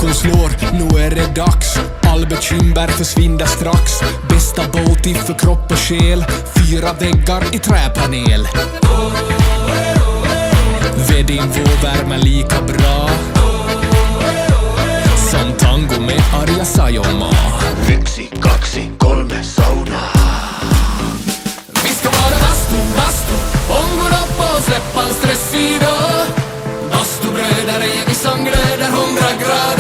klockan slår, nu är det dags. All bekymmer försvinner strax. Bästa båt för kropp och själ. 4 väggar i träpanel. Vedin vår värme lika bra som tango med Arja Saijonmaa. 1, 2, 3 sauna. Vi ska vara bastu, om går upp och släppa en stress idag. Bastubröder är vi som glöder 100 grader.